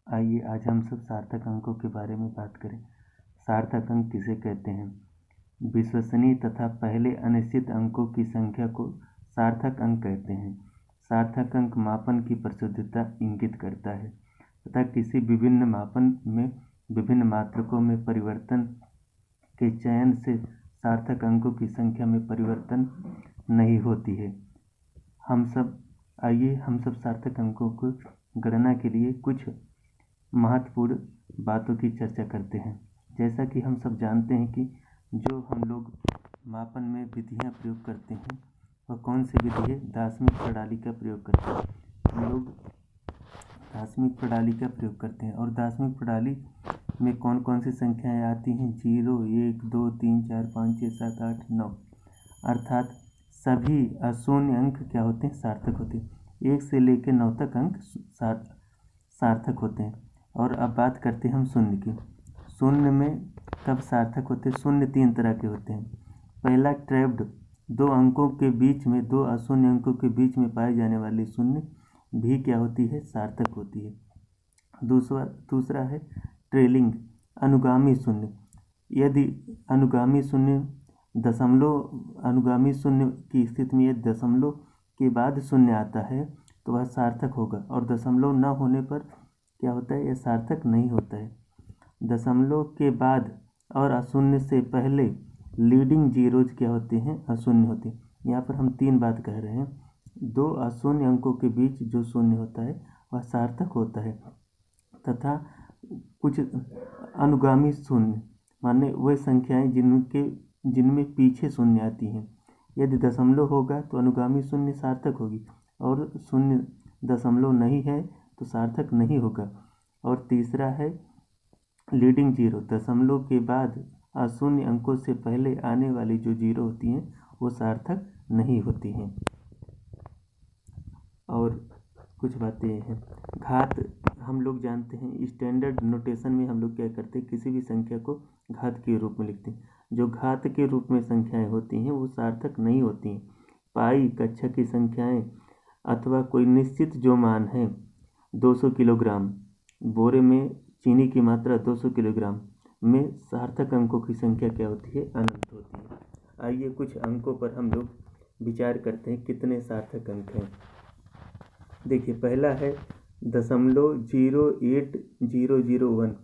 आइए आज हम सब सार्थक अंकों के बारे में बात करें। सार्थक अंक किसे कहते हैं? विश्वसनीय तथा पहले अनिश्चित अंकों की संख्या को सार्थक अंक कहते हैं। सार्थक अंक मापन की परिशुद्धता इंगित करता है तथा किसी विभिन्न मापन में विभिन्न मात्रकों में परिवर्तन के चयन से सार्थक अंकों की संख्या में परिवर्तन नहीं होती है। आइए हम सब सार्थक अंकों को गणना के लिए कुछ महत्वपूर्ण बातों की चर्चा करते हैं। जैसा कि हम सब जानते हैं कि जो हम लोग मापन में विधियां प्रयोग करते हैं वह कौन सी विधि है? दार्शनिक प्रणाली का प्रयोग करते हैं। हम लोग दार्शनिक प्रणाली का प्रयोग करते हैं और दार्शनिक प्रणाली में कौन कौन सी संख्याएं आती हैं? 0, 1, 2, 3, 4, 5, 6, 7, 8, 9 अर्थात सभी अशून्य अंक क्या होते हैं? सार्थक होते हैं। 1 से लेकर 9 तक अंक सार्थक होते हैं। और अब बात करते हैं हम शून्य की। शून्य में कब सार्थक होते हैं? शून्य 3 तरह के होते हैं। पहला ट्रैप्ड, 2 अंकों के बीच में 2 अशून्य अंकों के बीच में पाए जाने वाली शून्य भी क्या होती है? सार्थक होती है। दूसरा है ट्रेलिंग, अनुगामी शून्य। यदि अनुगामी शून्य की स्थिति में यदि दशमलव के बाद शून्य आता है तो वह सार्थक होगा और दशमलव न होने पर क्या होता है? यह सार्थक नहीं होता है। दशमलव के बाद और अशून्य से पहले लीडिंग जीरोज क्या होते हैं? अशून्य होते हैं। यहाँ पर हम 3 बात कह रहे हैं। 2 अशून्य अंकों के बीच जो शून्य होता है वह सार्थक होता है तथा कुछ अनुगामी शून्य माने वह संख्याएं जिनमें पीछे शून्य आती हैं। यदि दशमलव होगा तो अनुगामी शून्य सार्थक होगी और शून्य दशमलव नहीं है तो सार्थक नहीं होगा। और तीसरा है लीडिंग जीरो, दशमलव के बाद अशून्य अंकों से पहले आने वाली जो जीरो होती हैं वो सार्थक नहीं होती हैं। और कुछ बातें हैं। घात हम लोग जानते हैं, स्टैंडर्ड नोटेशन में हम लोग क्या करते हैं? किसी भी संख्या को घात के रूप में लिखते हैं। जो घात के रूप में संख्याएं होती हैं वो सार्थक नहीं होती हैं। पाई कक्षा की संख्याएं अथवा कोई निश्चित जो मान है 200 किलोग्राम, बोरे में चीनी की मात्रा 200 किलोग्राम में सार्थक अंकों की संख्या क्या होती है? अनंत होती है। आइए कुछ अंकों पर हम लोग विचार करते हैं कितने सार्थक अंक हैं। देखिए पहला है 0.08001।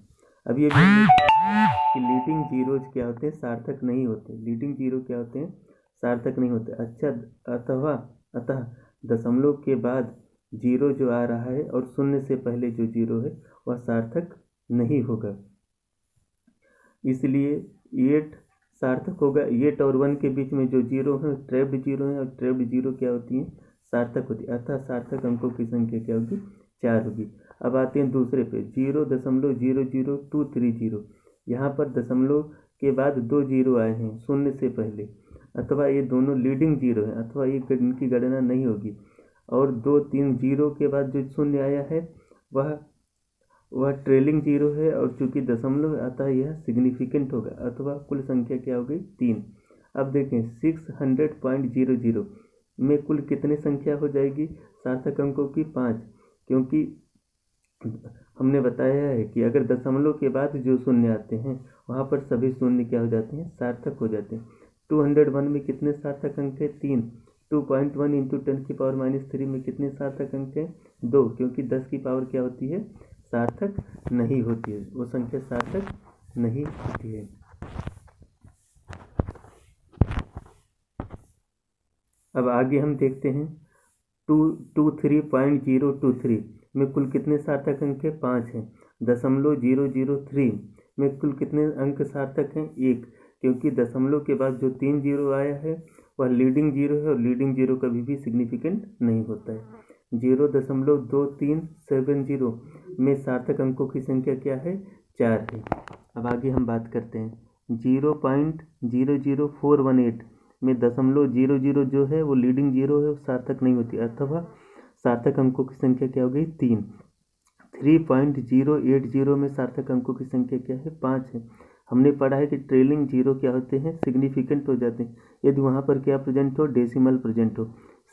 अब ये कि लीडिंग जीरोज क्या होते हैं? सार्थक नहीं होते। लीडिंग जीरो क्या होते हैं? सार्थक नहीं होते। अतः दशमलव के बाद जीरो जो आ रहा है और शून्य से पहले जो जीरो है वह सार्थक नहीं होगा, इसलिए 8 सार्थक होगा। 8 और 1 के बीच में जो जीरो है ट्रैप्ड जीरो है और ट्रैप्ड जीरो क्या होती है? सार्थक होती है। अतः सार्थक अंकों की संख्या क्या होगी? 4 होगी। अब आते हैं दूसरे पे 0.00230। यहाँ पर दशमलव के बाद 2 जीरो आए हैं शून्य से पहले, अथवा ये दोनों लीडिंग जीरो हैं अथवा ये इनकी गणना नहीं होगी। और 2-3 जीरो के बाद जो शून्य आया है वह ट्रेलिंग जीरो है और चूंकि दशमलव अतः यह सिग्निफिकेंट होगा अथवा कुल संख्या क्या हो गई? 3। अब देखें 600.00 में कुल कितनी संख्या हो जाएगी सार्थक अंकों की? 5, क्योंकि हमने बताया है कि अगर दशमलव के बाद जो शून्य आते हैं वहाँ पर सभी शून्य क्या हो जाते हैं? सार्थक हो जाते हैं। 201 में कितने सार्थक अंक है? 3। 2.1 × 10⁻³ में कितने सार्थक अंक हैं? 2, क्योंकि 10 की पावर क्या होती है? सार्थक नहीं होती है, वो संख्या सार्थक नहीं होती है। अब आगे हम देखते हैं 223.023 में कुल कितने सार्थक अंक हैं? 5 हैं। 0.003 में कुल कितने अंक सार्थक हैं? 1, क्योंकि दशमलव के बाद जो 3 जीरो आया है वह लीडिंग जीरो है और लीडिंग जीरो कभी भी सिग्निफिकेंट नहीं होता है। 0.2370 में सार्थक अंकों की संख्या क्या है? 4 है। अब आगे हम बात करते हैं 0.00418 में 0.00 जो है वो लीडिंग जीरो है, सार्थक नहीं होती, अथवा सार्थक अंकों की संख्या क्या हो गई? 3। 3.080 में सार्थक अंकों की संख्या क्या है? 5 है। हमने पढ़ा है कि ट्रेलिंग जीरो क्या होते हैं? सिग्निफिकेंट हो जाते हैं यदि वहाँ पर क्या प्रेजेंट हो? डेसिमल प्रेजेंट हो।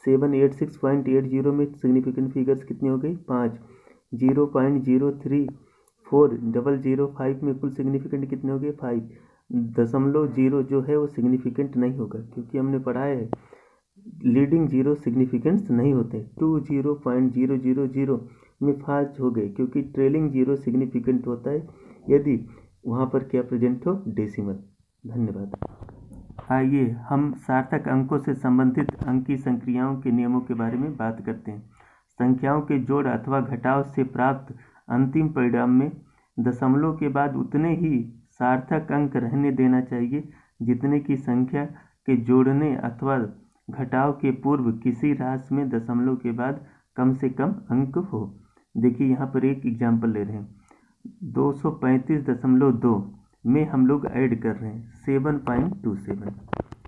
786.80 में सिग्निफिकेंट फिगर्स कितनी हो गई? 5, 0.0340005 में कुल सिग्निफिकेंट कितने हो गए 5। 0.0 जो है वो सिग्निफिकेंट नहीं होगा, क्योंकि हमने पढ़ा है लीडिंग जीरो सिग्निफिकेंस नहीं होते। 20.000 में 5 हो गए, क्योंकि ट्रेलिंग जीरो सिग्निफिकेंट होता है यदि वहाँ पर क्या प्रेजेंट हो, डेसिमल। धन्यवाद। आइए हम सार्थक अंकों से संबंधित अंकीय संक्रियाओं के नियमों के बारे में बात करते हैं। संख्याओं के जोड़ अथवा घटाव से प्राप्त अंतिम परिणाम में दशमलव के बाद उतने ही सार्थक अंक रहने देना चाहिए जितने की संख्या के जोड़ने अथवा घटाव के पूर्व किसी राशि में दशमलव के बाद कम से कम अंक हो। देखिए यहाँ पर एक एग्जाम्पल ले रहे हैं, 235.2 में हम लोग ऐड कर रहे हैं 7.27।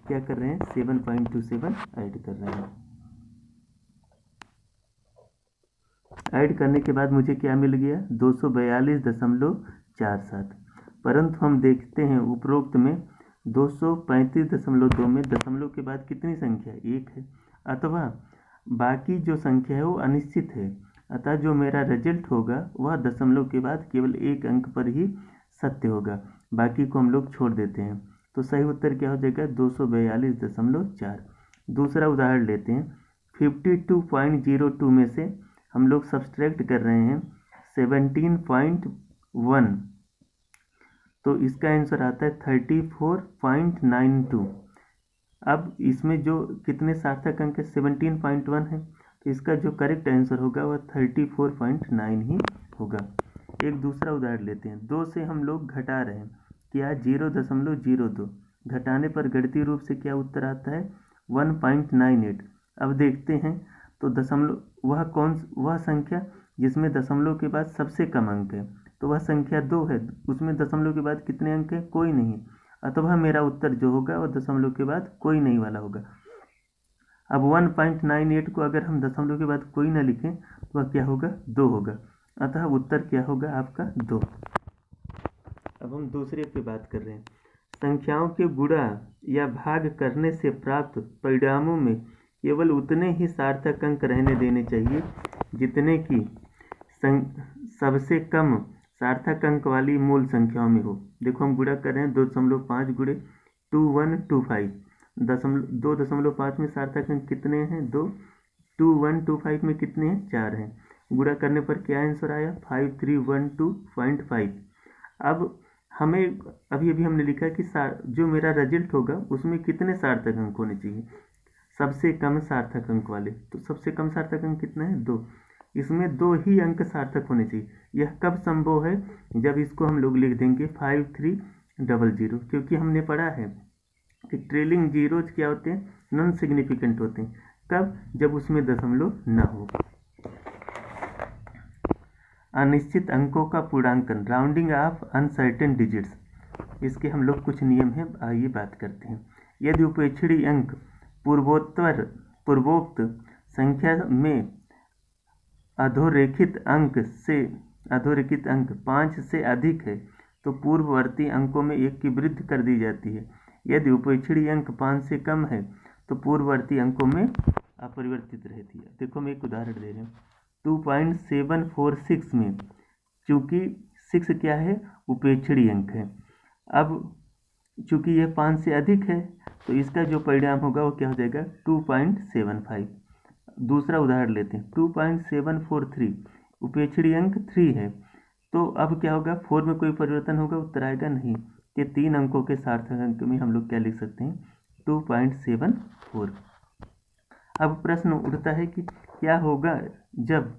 क्या कर रहे हैं, 7.27 ऐड कर रहे हैं। ऐड करने के बाद मुझे क्या मिल गया, 242.47। परंतु हम देखते हैं उपरोक्त में 235.2 में दशमलव के बाद कितनी संख्या, 1 है, अथवा बाकी जो संख्या है वो अनिश्चित है। अतः जो मेरा रिजल्ट होगा वह दशमलव के बाद केवल एक अंक पर ही सत्य होगा, बाकी को हम लोग छोड़ देते हैं। तो सही उत्तर क्या हो जाएगा, 242.4। दूसरा उदाहरण लेते हैं, 52.02 में से हम लोग सब्सट्रैक्ट कर रहे हैं 17.1, तो इसका आंसर आता है 34.92। अब इसमें जो कितने सार्थक अंक है, 17.1 है, तो इसका जो करेक्ट आंसर होगा वह 34.9 ही होगा। एक दूसरा उदाहरण लेते हैं, 2 से हम लोग घटा रहे हैं, क्या 0.02, घटाने पर गणितीय रूप से क्या उत्तर आता है 1.98। अब देखते हैं तो दशमलव वह संख्या जिसमें दशमलव के बाद सबसे कम अंक है, तो वह संख्या 2 है, उसमें दशमलव के बाद कितने अंक है, कोई नहीं, अथवा मेरा उत्तर जो होगा वह दशमलव के बाद कोई नहीं वाला होगा। अब 1.98 को अगर हम दशमलव के बाद कोई ना लिखें तो वह क्या होगा, 2 होगा, अतः उत्तर क्या होगा आपका 2। अब हम दूसरे पे बात कर रहे हैं, संख्याओं के गुणा या भाग करने से प्राप्त परिणामों में केवल उतने ही सार्थक अंक रहने देने चाहिए जितने की सबसे कम सार्थक अंक वाली मूल संख्याओं में हो। देखो हम गुणा कर रहे हैं 2.5 गुणे 2125, 2.5 में सार्थक अंक कितने हैं, 2, 2125 में कितने हैं, 4 हैं। गुणा करने पर क्या आंसर आया, 5312.5। अब हमें अभी हमने लिखा कि जो मेरा रिजल्ट होगा उसमें कितने सार्थक अंक होने चाहिए, सबसे कम सार्थक अंक वाले, तो सबसे कम सार्थक अंक कितना है, 2, इसमें 2 ही अंक सार्थक होने चाहिए। यह कब संभव है, जब इसको हम लोग लिख देंगे 5300, क्योंकि हमने पढ़ा है कि ट्रेलिंग जीरोज क्या होते हैं, नॉन सिग्निफिकेंट होते हैं। कब, जब उसमें दशमलव ना हो। अनिश्चित अंकों का पूर्णांकन, राउंडिंग ऑफ अनसर्टेन डिजिट्स, इसके हम लोग कुछ नियम हैं, आइए बात करते हैं। यदि उपेक्षणीय अंक पूर्वोक्त संख्या में अधोरेखित अंक 5 से अधिक है तो पूर्ववर्ती अंकों में 1 की वृद्धि कर दी जाती है। यदि उपेक्षणीय अंक 5 से कम है तो पूर्ववर्ती अंकों में अपरिवर्तित रहती है। देखो हम एक उदाहरण दे रहे हैं, 2.746 में चूंकि 6 क्या है, उपेक्षणीय अंक है, अब चूंकि यह 5 से अधिक है तो इसका जो परिणाम होगा वो क्या हो जाएगा 2.75। दूसरा उदाहरण लेते हैं, 2.743, उपेक्षणीय अंक 3 है, तो अब क्या होगा, 4 में कोई परिवर्तन होगा, उत्तर आएगा नहीं, कि 3 अंकों के सार्थक अंक में हम लोग क्या लिख सकते हैं, 2.74। अब प्रश्न उठता है कि क्या होगा जब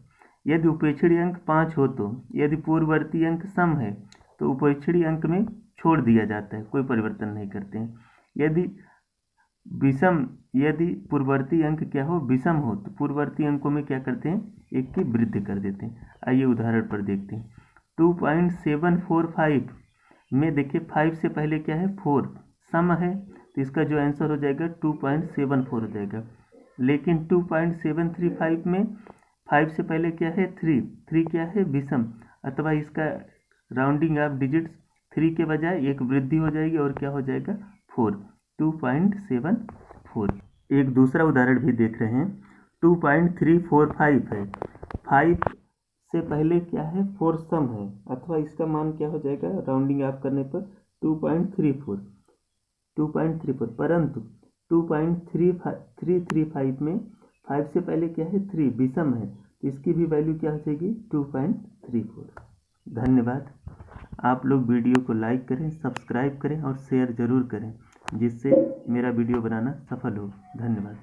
यदि उपेक्षणीय अंक 5 हो, तो यदि पूर्ववर्ती अंक सम है तो उपेक्षणीय अंक में छोड़ दिया जाता है, कोई परिवर्तन नहीं करते हैं। यदि पूर्ववर्ती अंक क्या हो, विषम हो, तो पूर्ववर्ती अंकों में क्या करते हैं, 1 की वृद्धि कर देते हैं। आइए उदाहरण पर देखते हैं, 2.745 में देखिए 5 से पहले क्या है, 4 सम है, तो इसका जो आंसर हो जाएगा 2.74 हो जाएगा। लेकिन 2.735 में 5 से पहले क्या है, 3 क्या है, विषम, अथवा इसका राउंडिंग ऑफ डिजिट्स 3 के बजाय 1 वृद्धि हो जाएगी और क्या हो जाएगा 4, 2.74। एक दूसरा उदाहरण भी देख रहे हैं, 2.345 है, 5 से पहले क्या है, 4 सम है, अथवा इसका मान क्या हो जाएगा राउंडिंग आप करने पर 2.34, परंतु 2.335 में 5 से पहले क्या है 3 विषम है, तो इसकी भी वैल्यू क्या हो जाएगी 2.34। धन्यवाद। आप लोग वीडियो को लाइक करें, सब्सक्राइब करें और शेयर ज़रूर करें, जिससे मेरा वीडियो बनाना सफल हो। धन्यवाद।